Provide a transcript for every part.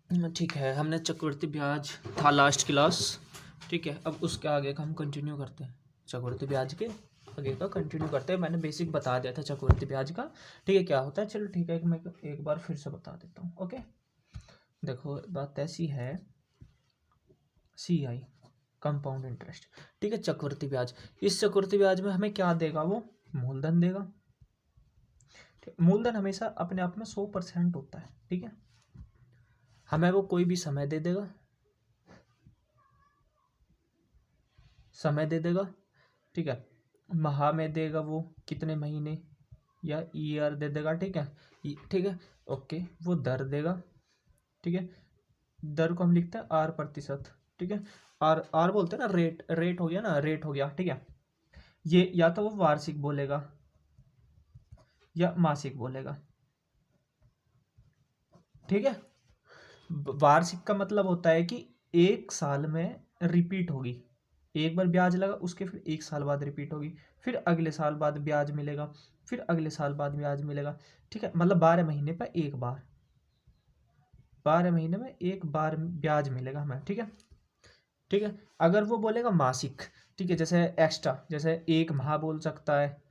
ठीक है, हमने चक्रवृद्धि ब्याज था लास्ट क्लास। ठीक है, अब उसके आगे का हम कंटिन्यू करते हैं। चक्रवृद्धि ब्याज के आगे का कंटिन्यू करते हैं। मैंने बेसिक बता दिया था चक्रवृद्धि ब्याज का। ठीक है, क्या होता है, चलो ठीक है, मैं एक बार फिर से बता देता हूँ। ओके, देखो बात ऐसी है, CI कंपाउंड इंटरेस्ट। ठीक है, चक्रवृद्धि ब्याज, इस चक्रवृद्धि ब्याज में हमें क्या देगा, वो मूलधन देगा। मूलधन हमेशा अपने आप में 100% होता है। ठीक है, हमें वो कोई भी समय दे देगा, समय दे देगा। ठीक है, माह में देगा, वो कितने महीने या ईयर दे देगा। ठीक है, ठीक है, ओके, वो दर देगा। ठीक है, दर को हम लिखते हैं R%। ठीक है, आर बोलते हैं ना, रेट, रेट हो गया ना, रेट हो गया। ठीक है, ये या तो वो वार्षिक बोलेगा या मासिक बोलेगा। ठीक है, वार्षिक का मतलब होता है कि एक साल में रिपीट होगी, एक बार ब्याज लगा, उसके फिर एक साल बाद रिपीट होगी, फिर अगले साल बाद ब्याज मिलेगा, फिर अगले साल बाद ब्याज मिलेगा। ठीक है, मतलब 12 महीने पर एक बार, 12 महीने में एक बार ब्याज मिलेगा हमें। ठीक है, ठीक है, अगर वो बोलेगा मासिक, ठीक है, जैसे एक्स्ट्रा, जैसे 1 माह बोल सकता है,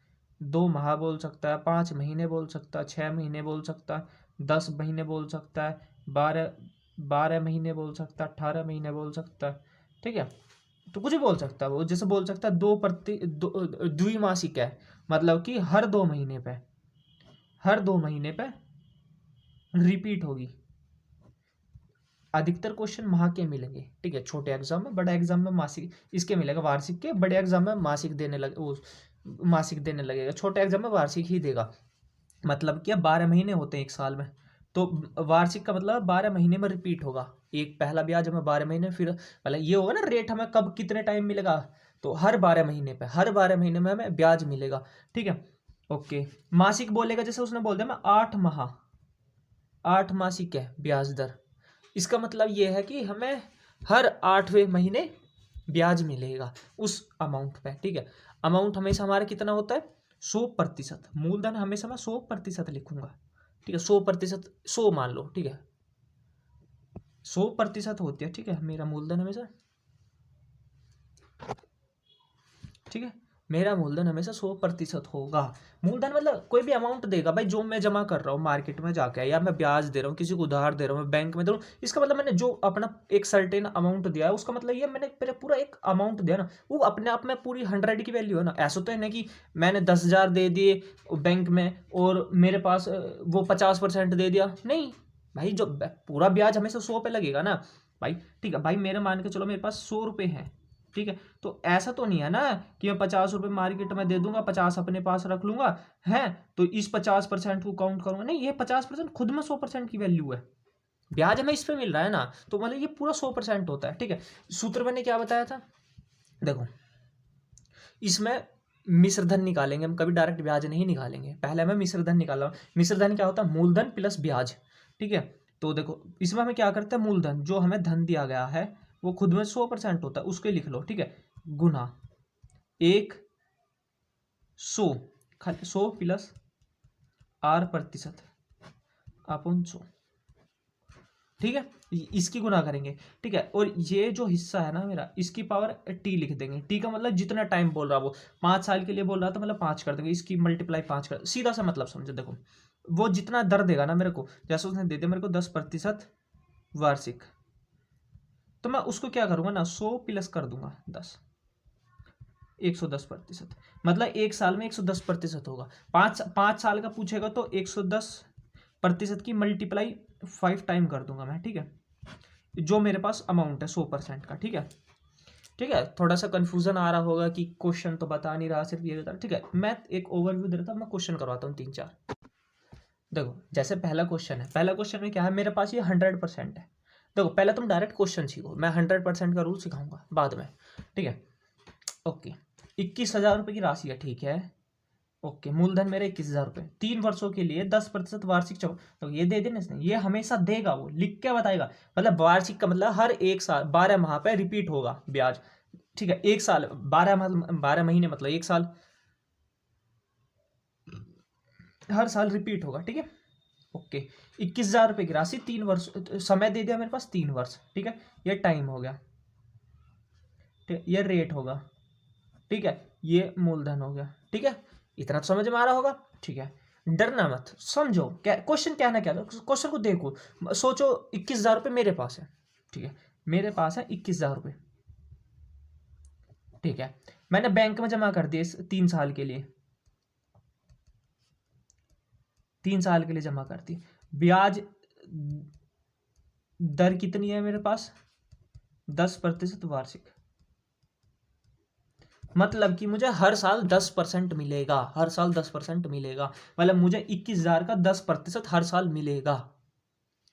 2 माह बोल सकता है, 5 महीने बोल सकता है, 6 महीने बोल सकता है, 10 महीने बोल सकता है, 12 महीने बोल सकता है, 18 महीने बोल सकता है। ठीक है, तो कुछ भी बोल सकता है वो, जैसे बोल सकता है द्विमासिक है, मतलब कि हर 2 महीने पे, हर 2 महीने पे रिपीट होगी। अधिकतर क्वेश्चन माह के मिलेंगे। ठीक है, छोटे एग्जाम में, बड़े एग्जाम में मासिक इसके मिलेगा, वार्षिक के, बड़े एग्जाम में मासिक देने लगे, वो मासिक देने लगेगा, छोटे एग्जाम में वार्षिक ही देगा। मतलब क्या, 12 महीने होते हैं एक साल में, तो वार्षिक का मतलब 12 महीने में रिपीट होगा। एक पहला ब्याज हमें 12 महीने, फिर मतलब ये होगा ना, रेट हमें कब कितने टाइम मिलेगा, तो हर 12 महीने पे, हर 12 महीने में हमें ब्याज मिलेगा। ठीक है, ओके, मासिक बोलेगा, जैसे उसने बोल दिया मैं 8 माह, 8 मासिक है ब्याज दर, इसका मतलब ये है कि हमें हर 8वें महीने ब्याज मिलेगा उस अमाउंट पे। ठीक है, अमाउंट हमेशा हमारा कितना होता है, 100%। मूलधन हमेशा मैं 100% लिखूंगा। ठीक है, 100%, 100 मान लो। ठीक है, 100% होती है। ठीक है, मेरा मूलधन हमेशा, ठीक है, मेरा मूलधन हमेशा 100% होगा। मूलधन मतलब कोई भी अमाउंट देगा भाई, जो मैं जमा कर रहा हूँ मार्केट में जाके, या मैं ब्याज दे रहा हूँ, किसी को उधार दे रहा हूँ, मैं बैंक में दे रहा हूँ, इसका मतलब मैंने जो अपना एक सर्टेन अमाउंट दिया है, उसका मतलब ये मैंने मेरा पूरा एक अमाउंट दिया ना, वो अपने आप में पूरी 100 की वैल्यू है ना। ऐसा तो है ना कि मैंने 10,000 दे दिए बैंक में और मेरे पास वो 50% दे दिया, नहीं भाई, जो पूरा ब्याज हमेशा 100 पे लगेगा ना भाई। ठीक है भाई, मेरे मान के चलो मेरे पास 100 रुपये हैं। ठीक है, तो ऐसा तो नहीं है ना कि मैं 50 रुपये मार्केट में दे दूंगा, 50 अपने पास रख लूंगा, है, तो इस 50% को काउंट करूंगा, नहीं, ये 50% खुद में 100% की वैल्यू है, ब्याज हमें इस पे मिल रहा है ना, तो मतलब ये पूरा 100% होता है। ठीक है, सूत्र मैंने क्या बताया था, देखो, इसमें मिश्रधन निकालेंगे हम, कभी डायरेक्ट ब्याज नहीं निकालेंगे, पहले हमें मिश्रधन निकाला। मिश्रधन क्या होता है, मूलधन प्लस ब्याज। ठीक है, तो देखो इसमें हमें क्या करते हैं, मूलधन जो हमें धन दिया गया है वो खुद में 100% होता है, उसके लिख लो। ठीक है, गुना 100, 100 प्लस R% अपन 100। ठीक है, इसकी गुना करेंगे। ठीक है, और ये जो हिस्सा है ना मेरा, इसकी पावर T लिख देंगे। T का मतलब जितना टाइम बोल रहा, वो 5 साल के लिए बोल रहा था, मतलब 5 कर देंगे, इसकी मल्टीप्लाई 5 कर, सीधा सा मतलब समझो। देखो वो जितना दर देगा ना मेरे को, जैसे उसने दे दिया मेरे को 10% वार्षिक, तो मैं उसको क्या करूंगा ना, 100 प्लस कर दूंगा 10, 110%, मतलब एक साल में 110% होगा। 5 साल का पूछेगा तो 110% की मल्टीप्लाई 5 टाइम कर दूंगा मैं। ठीक है, जो मेरे पास अमाउंट है 100% का। ठीक है, ठीक है, थोड़ा सा कंफ्यूजन आ रहा होगा कि क्वेश्चन तो बता नहीं रहा, सिर्फ ये बता रहा। ठीक है, मैं एक ओवरव्यू दे रहा था, मैं क्वेश्चन करवाता हूँ 3-4। देखो जैसे पहला क्वेश्चन है, पहला क्वेश्चन में क्या है, मेरे पास ये 100% है। देखो पहले तुम डायरेक्ट क्वेश्चन सीखो, मैं 100% का रूल सिखाऊंगा बाद में। ठीक है, ओके, 21,000 रुपये की राशि है। ठीक है, ओके, मूलधन मेरे 21,000 रुपये, 3 वर्षों के लिए 10% वार्षिक तो ये दे देना इसने, ये हमेशा देगा, वो लिख के बताएगा। मतलब वार्षिक का मतलब हर एक साल 12 माह पे रिपीट होगा ब्याज। ठीक है, एक साल 12 महीने मतलब एक साल, हर साल रिपीट होगा। ठीक है, ओके, 21,000 रुपये की राशि 3 वर्ष, समय दे दिया मेरे पास 3 वर्ष, ठीक है। ये टाइम हो गया, ठीक है, ये रेट होगा, ठीक है, ये मूलधन हो गया, ठीक है। इतना तो समझ में आ रहा होगा, ठीक है। डरना मत, समझो क्या क्वेश्चन, क्या ना क्या क्वेश्चन को देखो, सोचो 21,000 रुपये मेरे पास है, ठीक है, मेरे पास है 21,000 रुपये, ठीक है। मैंने बैंक में जमा कर दिए 3 साल के लिए, 3 साल के लिए जमा कर दी। ब्याज दर कितनी है मेरे पास, 10% वार्षिक, मतलब कि मुझे हर साल 10% मिलेगा, हर साल 10% मिलेगा, मतलब मुझे 21,000 का 10% हर साल मिलेगा,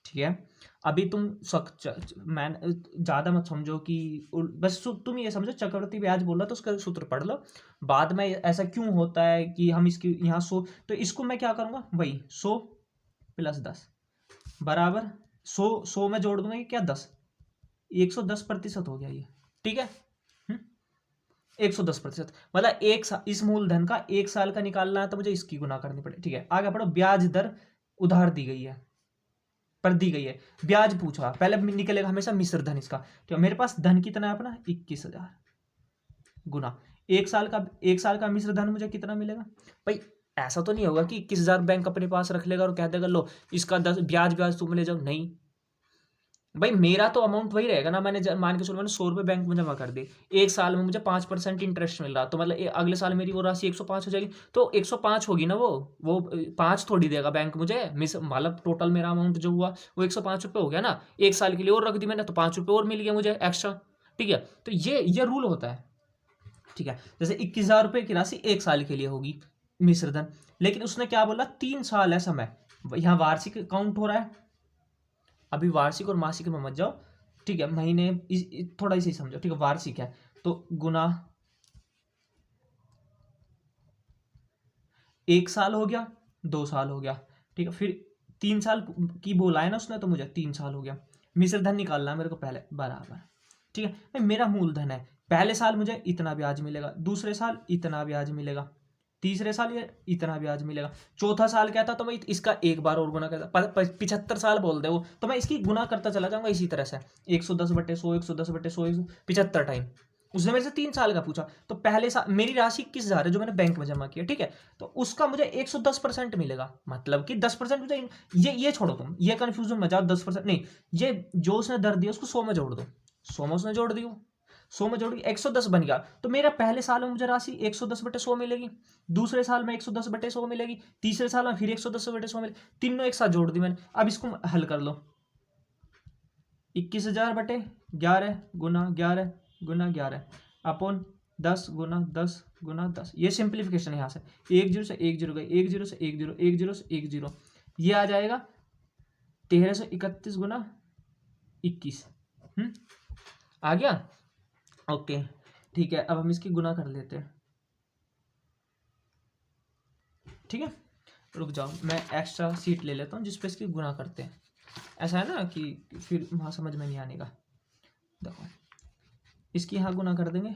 ठीक है। अभी तुम मैं ज़्यादा मत समझो कि बस तुम ये समझो चक्रवृद्धि ब्याज बोल रहा तो उसका सूत्र पढ़ लो, बाद में ऐसा क्यों होता है कि हम इसकी यहाँ 100, तो इसको मैं क्या करूँगा, वही 100 + 10 बराबर 100 में जोड़ दूंगा कि क्या 10, 110% हो गया ये, ठीक है। 110%, मतलब इस मूलधन का 1 साल का निकालना है तो मुझे इसकी गुना करनी पड़े, ठीक है। आगे बढ़ो, ब्याज दर उधार दी गई है, पर दी गई है, ब्याज पूछा, पहले निकलेगा हमेशा मिश्र धन इसका, तो मेरे पास धन कितना है अपना 21,000 गुना 1 साल का मिश्र धन मुझे कितना मिलेगा भाई। ऐसा तो नहीं होगा कि 21,000 बैंक अपने पास रख लेगा और कह देगा लो इसका 10 ब्याज तुम ले जाओ, नहीं भाई, मेरा तो अमाउंट वही रहेगा ना। मान के चलो मैंने 100 रुपये बैंक में जमा कर दिए, 1 साल में मुझे 5% इंटरेस्ट मिल रहा, तो मतलब अगले साल मेरी वो राशि 105 हो जाएगी, तो 105 होगी ना, वो 5 थोड़ी देगा बैंक मुझे, मतलब टोटल मेरा अमाउंट जो हुआ वो 105 रुपये हो गया ना, 1 साल के लिए और रख दी मैंने तो 5 रुपये और मिल गया मुझे एक्स्ट्रा, ठीक है। तो ये रूल होता है, ठीक है। जैसे 21,000 रुपये की राशि 1 साल के लिए होगी मिश्रधन, लेकिन उसने क्या बोला 3 साल है समय, यहाँ वार्षिक काउंट हो रहा है, अभी वार्षिक और मासिक में मत जाओ, ठीक है, महीने थोड़ा इसे समझो, ठीक है। वार्षिक है तो गुना 1 साल हो गया, 2 साल हो गया, ठीक है, फिर 3 साल की बोला है ना उसने, तो मुझे 3 साल हो गया, मिश्र धन निकालना है मेरे को पहले, बराबर, ठीक है भाई। मेरा मूलधन है, पहले साल मुझे इतना ब्याज मिलेगा, दूसरे साल इतना ब्याज मिलेगा, तीसरे साल ये इतना ब्याज मिलेगा, चौथा साल क्या था तो मैं इसका एक बार और गुना करता, 75 साल बोल दे वो, तो मैं इसकी गुना करता चला जाऊंगा इसी तरह से, 110/100, 110/100, 75 टाइम। उसने मेरे से 3 साल का पूछा, तो पहले साल मेरी राशि 21,000 है जो मैंने बैंक में जमा किया, ठीक है, तो उसका मुझे 110% मिलेगा, मतलब कि 10% मुझे, ये छोड़ो तुम, ये कंफ्यूजन में जाओ, 10% नहीं, ये जो उसने दर दिया उसको 100 में जोड़ दो, 100 में उसने जोड़ दी, 100 में जोड़ी 110 बन गया, तो मेरा पहले साल में मुझे राशि 110/100 मिलेगी, दूसरे साल में 110/100 मिलेगी, तीसरे साल में फिर 110/100 मिलेगी, तीनों एक साथ जोड़ दी मैंने। अब इसको हल कर लो, 21,000/11 गुना 11 गुना 11 अपॉन 10 गुना 10 गुना 10, ये सिंप्लीफिकेशन यहाँ से 1 0 से 1 0 गए, 1 0 से 1 0, 1 0 से 1 0, ये आ जाएगा 1331 गुना 21, आ गया, ओके, ठीक है। अब हम इसकी गुना कर लेते हैं, ठीक है, रुक जाओ मैं एक्स्ट्रा सीट ले लेता हूँ जिस पे इसकी गुना करते हैं, ऐसा है ना कि फिर वहाँ समझ में नहीं आने का। देखो इसकी यहाँ गुना कर देंगे,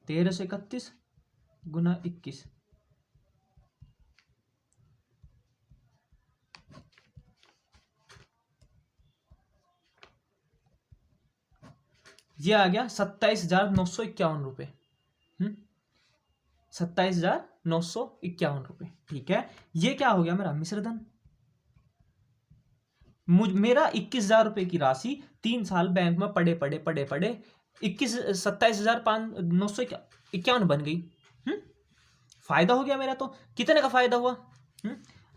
1331 गुना 21, ये आ गया 27,951 रुपये, 27,951 रुपये, ठीक है। ये क्या हो गया मेरा मिश्रधन, मेरा 21,000 रुपये की राशि 3 साल बैंक में पड़े पड़े पड़े पड़े 27,951 बन गई, फायदा हो गया मेरा, तो कितने का फायदा हुआ,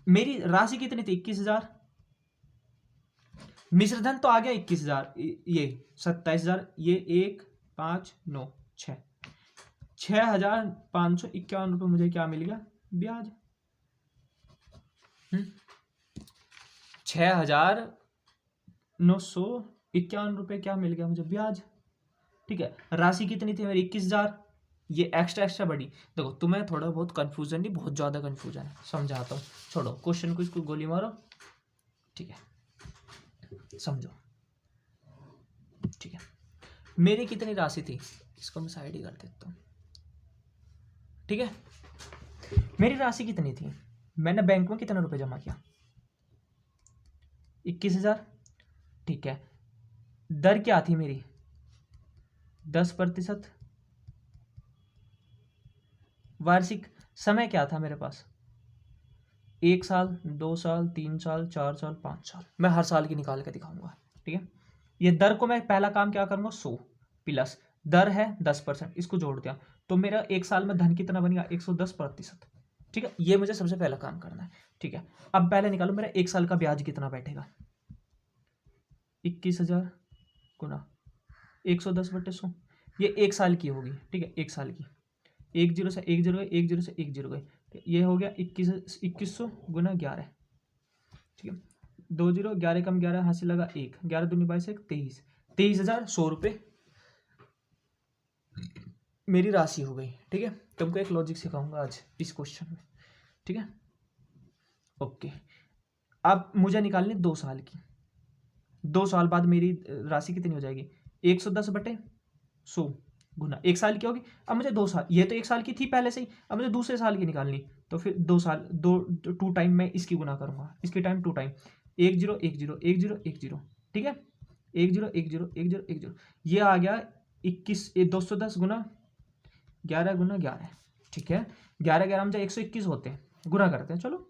मेरी राशि कितनी थी 21,000, मिश्रधन तो आ गया 21,000, ये 27,000, ये 1,5,9 6, 6,551 रुपये मुझे क्या मिल गया ब्याज, 6,951 रुपये क्या मिल गया मुझे ब्याज, ठीक है। राशि कितनी थी मेरी 21,000, ये एक्स्ट्रा एक्स्ट्रा बड़ी, देखो तुम्हें थोड़ा बहुत कंफ्यूजन नहीं, बहुत ज़्यादा कंफ्यूजन है, समझाता हूँ, छोड़ो क्वेश्चन को, इसको गोली मारो, ठीक है, समझो, ठीक है। मेरी कितनी राशि थी, इसको मैं साइड ही कर देता हूँ, ठीक है। मेरी राशि कितनी थी, मैंने बैंक में कितना रुपए जमा किया, 21,000। ठीक है, दर क्या थी मेरी? 10%। वार्षिक समय क्या था मेरे पास? 1 साल, 2 साल, 3 साल, 4 साल, 5 साल। मैं हर साल की निकाल के दिखाऊंगा। ठीक है, ये दर को मैं पहला काम क्या करूंगा, 100 प्लस दर है 10%, इसको जोड़ दिया तो मेरा 1 साल में धन कितना बनेगा, 110%। ठीक है, ये मुझे सबसे पहला काम करना है। ठीक है, अब पहले निकालो मेरा 1 साल का ब्याज कितना बैठेगा। 21,000 गुना 110/100, ये 1 साल की होगी। ठीक है, 1 साल की, 10 से 1 0 गए, 1 0 से 1 0 गए, ये हो गया 2100 गुना 11। ठीक है, 2 0, 11 कम 11 हाथ से लगा 1, 11 दूनी 22, 23, 23,100 रुपये मेरी राशि हो गई। ठीक है, तुमको एक लॉजिक सिखाऊंगा आज इस क्वेश्चन में। ठीक है, ओके। अब मुझे निकालनी 2 साल की। 2 साल बाद मेरी राशि कितनी हो जाएगी, 110/100 गुना 1 साल की होगी। अब मुझे 2 साल, ये तो 1 साल की थी पहले से ही, अब मुझे दूसरे साल की निकालनी, तो फिर 2 साल, 2 टाइम मैं इसकी गुना करूंगा, इसकी टाइम 2 टाइम, 1 0 1 0 1 0 1 0। ठीक है, 1 0 1 0 1 0 1 0, ये आ गया 210 गुना 11 गुना 11। ठीक है, 11 11 मुझे 121 होते हैं, गुना करते हैं। चलो,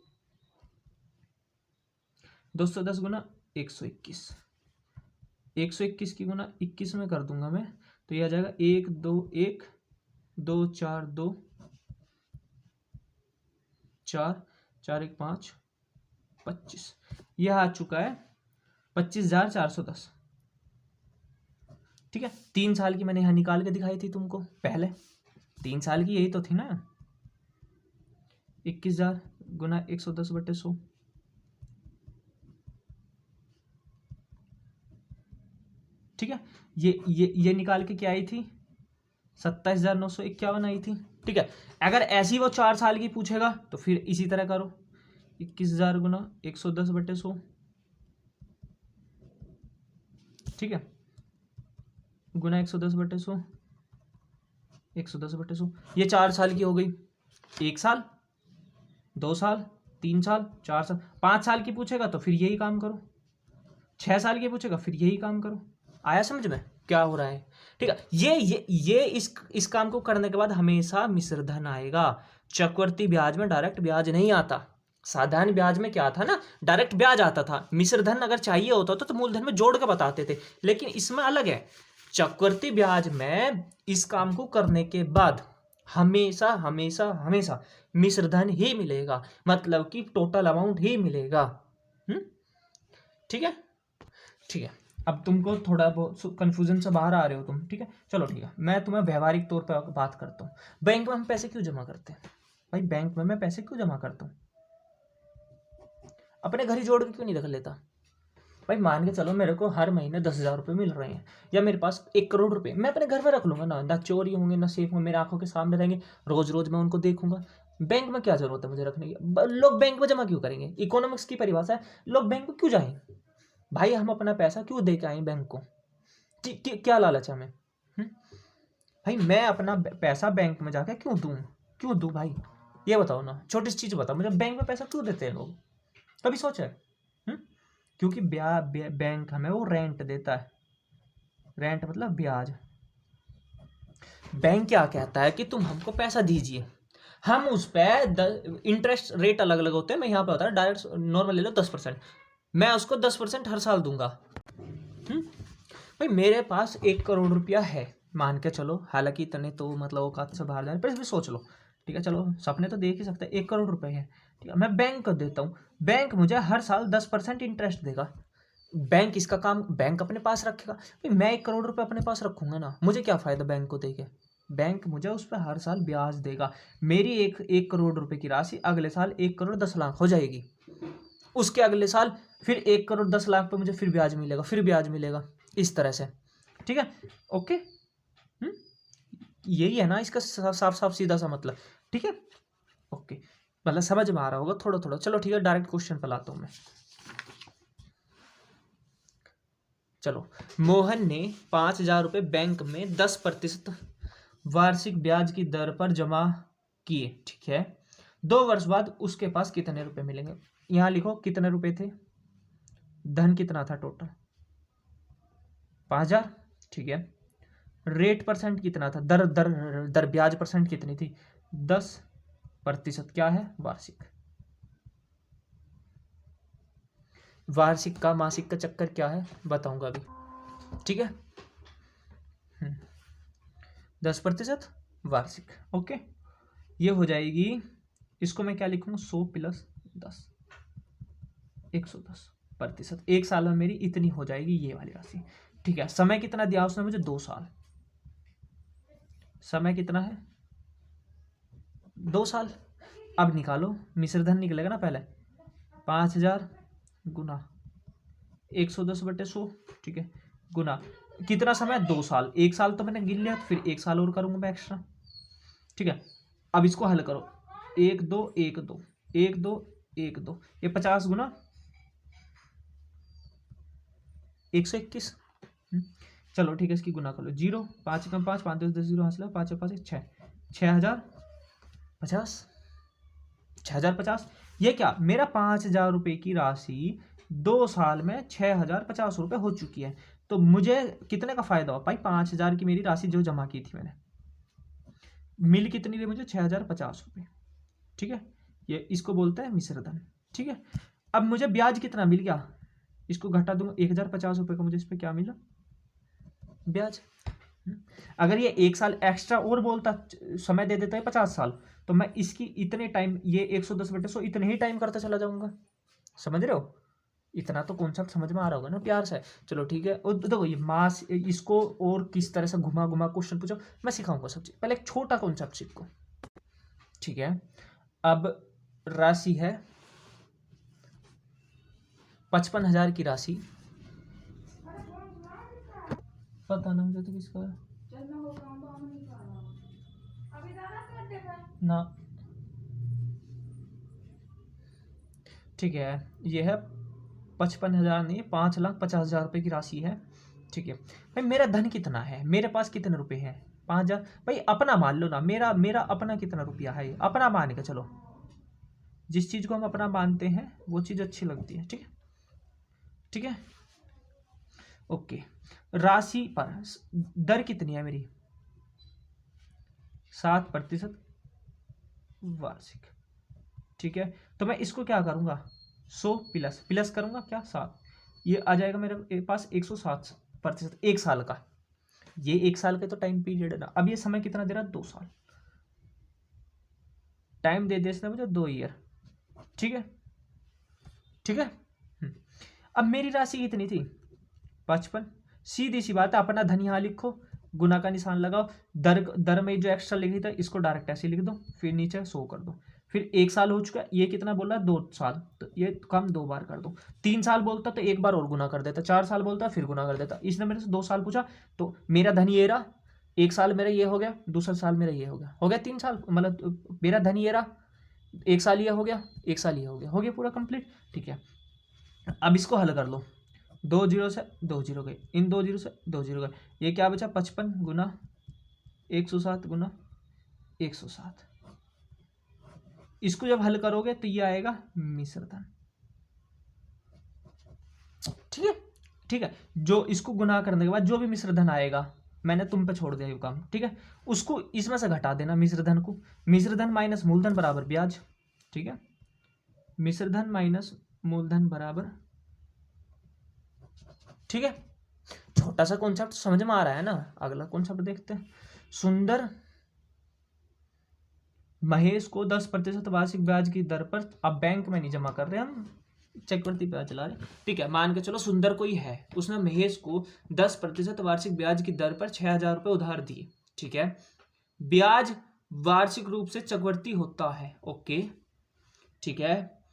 210 गुना 121, 121 की गुना 21 में कर दूंगा मैं, तो ये आ जाएगा 1 2 1 2 4 2 4 4 1 5 25, यह आ चुका है 25,410। ठीक है, 3 साल की मैंने यहाँ निकाल के दिखाई थी तुमको पहले, 3 साल की यही तो थी ना, 21,000 गुना 110/100। ठीक है, ये निकाल के क्या आई थी, 27,951 आई थी। ठीक है, अगर ऐसी वो 4 साल की पूछेगा तो फिर इसी तरह करो, 21,000 गुना 110/100। ठीक है, गुना 110/100, 110/100, ये 4 साल की हो गई। 1 साल, 2 साल, 3 साल, 4 साल, 5 साल की पूछेगा तो फिर यही काम करो, 6 साल की पूछेगा फिर यही काम करो। आया समझ में क्या हो रहा है? ठीक है, ये इस काम को करने के बाद हमेशा मिश्र धन आएगा। चक्रवर्ती ब्याज में डायरेक्ट ब्याज नहीं आता। साधारण ब्याज में क्या था ना, डायरेक्ट ब्याज आता था। मिश्र धन अगर चाहिए होता तो मूलधन में जोड़ के बताते थे, लेकिन इसमें अलग है। चक्रवर्ती ब्याज में इस काम को करने के बाद हमेशा हमेशा हमेशा मिश्र धन ही मिलेगा, मतलब कि टोटल अमाउंट ही मिलेगा। ठीक है, ठीक है, अब तुमको थोड़ा बहुत कंफ्यूजन से बाहर आ रहे हो तुम। ठीक है, चलो ठीक है, मैं तुम्हें व्यवहारिक तौर पर बात करता हूँ। बैंक में हम पैसे क्यों जमा करते हैं भाई? बैंक में मैं पैसे क्यों जमा करता हूँ? अपने घर ही जोड़ के क्यों नहीं रख लेता भाई? मान के चलो मेरे को हर महीने 10,000 रुपये मिल रहे हैं, या मेरे पास 1 करोड़ रुपये, मैं अपने घर में रख लूंगा ना चोरी होंगे ना सेफ होंगे, मेरे आंखों के सामने रहेंगे, रोज रोज मैं उनको देखूंगा। बैंक में क्या जरूरत है मुझे रखने की? लोग बैंक में जमा क्यों करेंगे? इकोनॉमिक्स की परिभाषा है, लोग बैंक में क्यों जाएं भाई? हम अपना पैसा क्यों दे के आए बैंक को? क्या लालच है हमें? भाई मैं अपना पैसा बैंक में जाके क्यों दूं भाई? ये बताओ ना, छोटी सी चीज बताओ मुझे, बैंक में पैसा क्यों देते हैं लोग? कभी सोचा है? क्योंकि बैंक हमें वो रेंट देता है। रेंट मतलब ब्याज। बैंक क्या कहता है कि तुम हमको पैसा दीजिए, हम उस पर इंटरेस्ट रेट अलग अलग होते हैं। मैं यहाँ पे होता है डायरेक्ट नॉर्मल ले लो 10%, मैं उसको 10% हर साल दूंगा। भाई मेरे पास 1 करोड़ रुपया है, मान के चलो, हालांकि इतने तो मतलब औकात से बाहर जाने पर भी सोच लो। ठीक है, चलो सपने तो देख ही सकते हैं, 1 करोड़ रुपए है। ठीक है, मैं बैंक को देता हूँ, बैंक मुझे हर साल 10% इंटरेस्ट देगा। बैंक इसका काम, बैंक अपने पास रखेगा। भाई मैं 1 करोड़ रुपए अपने पास रखूंगा ना, मुझे क्या फायदा बैंक को देके? बैंक मुझे उस पर हर साल ब्याज देगा। मेरी एक करोड़ रुपए की राशि अगले साल 1 करोड़ 10 लाख हो जाएगी। उसके अगले साल फिर 1 करोड़ 10 लाख पे मुझे फिर ब्याज मिलेगा, फिर ब्याज मिलेगा, इस तरह से। ठीक है, ओके। यही है ना इसका साफ साफ सीधा सा मतलब। ठीक है, ओके, मतलब समझ में आ रहा होगा थोड़ा थोड़ा। चलो ठीक है, डायरेक्ट क्वेश्चन पर लाता हूं मैं। चलो, मोहन ने 5,000 रुपये बैंक में 10% वार्षिक ब्याज की दर पर जमा किए। ठीक है, 2 वर्ष बाद उसके पास कितने रुपए मिलेंगे? यहाँ लिखो कितने रुपए थे, धन कितना था टोटल 5,000, ठीक है। रेट परसेंट कितना था, दर दर दर ब्याज परसेंट कितनी थी 10%। क्या है वार्षिक। वार्षिक का मासिक का चक्कर क्या है बताऊंगा अभी, ठीक है। 10% वार्षिक, ओके। ये हो जाएगी, इसको मैं क्या लिखूंगा 100 प्लस 10, 110%। एक साल में मेरी इतनी हो जाएगी ये वाली राशि, ठीक है। समय कितना दिया उसने मुझे 2 साल। समय कितना है 2 साल। अब निकालो, मिश्रधन निकलेगा ना पहले, 5,000 गुना 110/100, ठीक है, गुना कितना समय 2 साल। 1 साल तो मैंने गिन लिया, फिर 1 साल और करूंगा मैं एक्स्ट्रा, ठीक है। अब इसको हल करो, 1 2 1 2 1 2 1 2, ये 50 गुना 121। चलो ठीक है, इसकी गुना कर लो, 0 5 कम 5 5 10 10 0 हासिल 5 5 6 6,050 6,050। ये क्या मेरा 5,000 रुपये की राशि 2 साल में 6,050 रुपये हो चुकी है। तो मुझे कितने का फायदा हो भाई, 5,000 की मेरी राशि जो जमा की थी मैंने, मिल कितनी रही मुझे 6,050 रुपये, ठीक है। ये इसको बोलते हैं मिश्रधन, ठीक है। अब मुझे ब्याज कितना मिल गया, इसको घटा दूंगा, 1,050 रुपये का मुझे इस पर क्या मिला ब्याज। अगर ये 1 साल एक्स्ट्रा और बोलता, समय दे देता है 50 साल, तो मैं इसकी इतने टाइम, ये 110/100 इतने ही टाइम करता चला जाऊंगा। समझ रहे हो, इतना तो कॉन्सेप्ट समझ में आ रहा होगा ना प्यार से। चलो ठीक है, और देखो ये मास, इसको और किस तरह से घुमा घुमा क्वेश्चन पूछो मैं सिखाऊंगा सब चीज। पहले एक छोटा कॉन्सेप्ट सीखो, ठीक है। अब राशि है 55,000 की राशि, पता ना मुझे तो किसका है ना, ठीक है। ये है 55,000 नहीं, 5,50,000 रुपये की राशि है, ठीक है। भाई मेरा धन कितना है, मेरे पास कितने रुपए हैं 5,000। भाई अपना मान लो ना, मेरा मेरा अपना कितना रुपया है, अपना मान के चलो। जिस चीज को हम अपना मानते हैं वो चीज अच्छी लगती है, ठीक है, ठीक है, ओके। राशि पर दर कितनी है मेरी 7% वार्षिक, ठीक है। तो मैं इसको क्या करूंगा 100 प्लस प्लस करूंगा क्या 7, ये आ जाएगा मेरे पास 107%, 1 साल का। ये 1 साल का तो टाइम पीरियड है ना। अब ये समय कितना दे रहा है 2 साल, टाइम दे दिया इसने मुझे 2 ईयर, ठीक है, ठीक है। अब मेरी राशि कितनी थी 55। सीधी सी बात है, अपना धन यहाँ लिखो, गुना का निशान लगाओ, दर दर में जो एक्स्ट्रा लिखी था इसको डायरेक्ट ऐसे लिख दो, फिर नीचे 100 कर दो। फिर 1 साल हो चुका, ये कितना बोल रहा है 2 साल, तो ये कम 2 बार कर दो। 3 साल बोलता तो 1 बार और गुना कर देता, 4 साल बोलता फिर गुना कर देता। इसने मेरे से 2 साल पूछा, तो मेरा धन ये रहा, 1 साल मेरा ये हो गया, दूसरा साल मेरा ये हो गया 3 साल, मतलब मेरा धन ये रहा, 1 साल ये हो गया, 1 साल ये हो गया पूरा कंप्लीट, ठीक है। अब इसको हल कर लो, 2 जीरो से 2 जीरो गए, इन 2 जीरो से 2 जीरो गए, ये क्या बचा 55 गुना 107 गुना 107। इसको जब हल करोगे तो ये आएगा मिश्रधन, ठीक है, ठीक है। जो इसको गुना करने के बाद जो भी मिश्रधन आएगा, मैंने तुम पे छोड़ दिया ये काम, ठीक है, उसको इसमें से घटा देना मिश्रधन को। मिश्रधन माइनस मूलधन बराबर ब्याज, ठीक है, मिश्रधन माइनस मूलधन बराबर, ठीक है। छोटा सा कॉन्सेप्ट समझ में आ रहा है ना। अगला कॉन्सेप्ट देखते हैं। सुंदर महेश को 10% वार्षिक ब्याज की दर पर, अब बैंक में नहीं जमा कर रहे हम, चक्रवृद्धि ब्याज चला रहे, ठीक है। मान के चलो सुंदर कोई है, उसने महेश को 10% वार्षिक ब्याज की दर पर 6,000 रुपये उधार दिए, ठीक है। ब्याज वार्षिक रूप से चक्रवृद्धि होता है, ओके, ठीक है।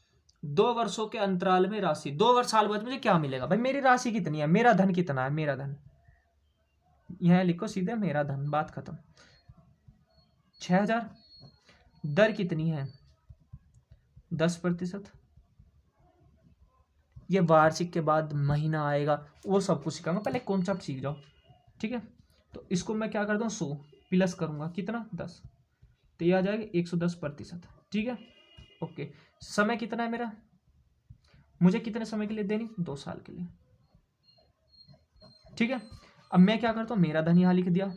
2 वर्षों के अंतराल में राशि, 2 वर्ष साल बाद मुझे क्या मिलेगा भाई, मेरी राशि कितनी है, मेरा धन कितना है, मेरा धन यहां लिखो सीधे, मेरा धन, बात खत्म। 6,000, दर कितनी है 10%, ये वार्षिक के बाद महीना आएगा, वो सब कुछ सिखाऊंगा, पहले कॉन्सेप्ट सीख जाओ, ठीक है। तो इसको मैं क्या करता हूँ 100 प्लस करूंगा कितना 10, तो ये आ जाएगा 110%, ठीक है, ओके। समय कितना है मेरा मुझे कितने समय के लिए देनी, 2 साल के लिए। ठीक है, अब मैं क्या करता हूँ, मेरा धन यहाँ लिख दिया,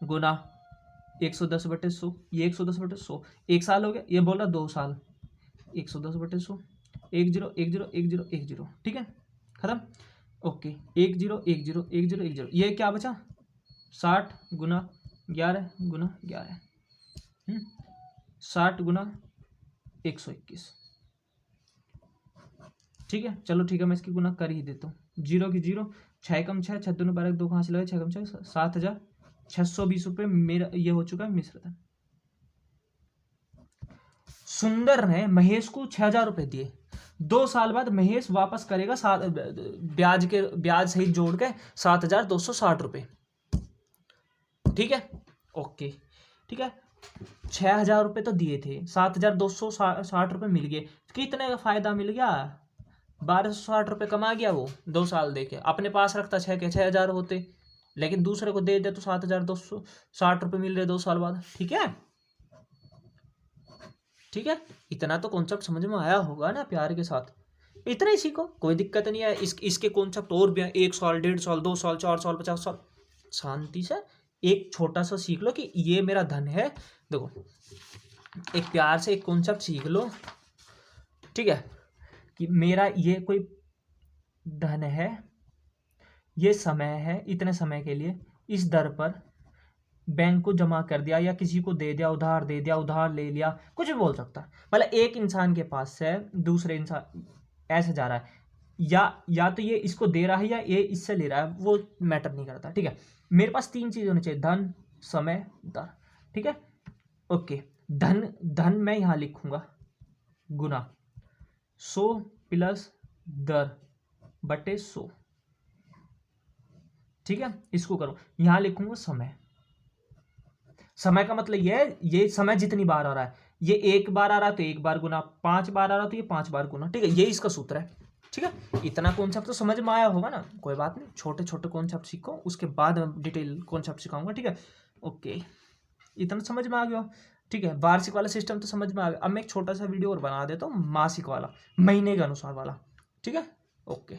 गुना 110/100, ये 110/100, 1 साल हो गया, ये बोल रहा 2 साल, 110/100, 10 ठीक है, खत्म। ओके, 10 ये क्या बचा, 60 गुना 11 गुना 11, 60 गुना 121। ठीक है, चलो ठीक है, मैं इसकी गुना कर ही देता हूँ, 0 की 0, 6 कम 6, 6 दूनी 12, 2 कहाँ से लगे, 6 कम 6, 7,620 रुपये मेरा ये हो चुका है मिश्र धन। सुंदर ने महेश को 6,000 रुपये दिए, 2 साल बाद महेश वापस करेगा ब्याज सहित जोड़ के 7,260 रुपये। ठीक है, ओके, ठीक है, 6,000 रुपये तो दिए थे, 7,260 रुपये मिल गए, कितने का फायदा मिल गया, 1,260 रुपये कमा गया वो 2 साल देके। अपने पास रखता 6,000 होते, लेकिन दूसरे को दे दे तो 7,260 रुपये मिल रहे 2 साल बाद। ठीक है, ठीक है, इतना तो कॉन्सेप्ट समझ में आया होगा ना प्यार के साथ, इतना ही सीखो, कोई दिक्कत नहीं है। इसके कॉन्सेप्ट और भी हैं, 1 साल 1.5 साल 2 साल 4 साल 50 साल, शांति से एक छोटा सा सीख लो कि ये मेरा धन है। देखो, एक प्यार से एक कॉन्सेप्ट सीख लो, ठीक है, कि मेरा ये कोई धन है, ये समय है, इतने समय के लिए इस दर पर बैंक को जमा कर दिया, या किसी को दे दिया, उधार दे दिया, उधार ले लिया, कुछ भी बोल सकता है। मतलब एक इंसान के पास से दूसरे इंसान ऐसे जा रहा है, या तो ये इसको दे रहा है या ये इससे ले रहा है, वो मैटर नहीं करता। ठीक है, मेरे पास 3 चीज होनी चाहिए, धन, समय, दर। ठीक है, ओके, धन मैं यहां लिखूंगा गुना 100 प्लस दर बटे 100। ठीक है, इसको करो, यहां लिखूंगा समय। समय का मतलब ये समय जितनी बार आ रहा है, ये 1 बार आ रहा है तो 1 बार गुना, 5 बार आ रहा है तो ये 5 बार गुना। ठीक है, ये इसका सूत्र है। ठीक है, इतना कॉन्सेप्ट तो समझ में आया होगा ना, कोई बात नहीं, छोटे छोटे कॉन्सेप्ट सीखो, उसके बाद डिटेल कॉन्सेप्ट सिखाऊंगा। ठीक है, ओके, इतना समझ में आ गया। ठीक है, वार्षिक वाला सिस्टम तो समझ में आ गया। अब मैं एक छोटा सा वीडियो और बना देता हूँ, मासिक वाला, महीने के अनुसार वाला। ठीक है, ओके।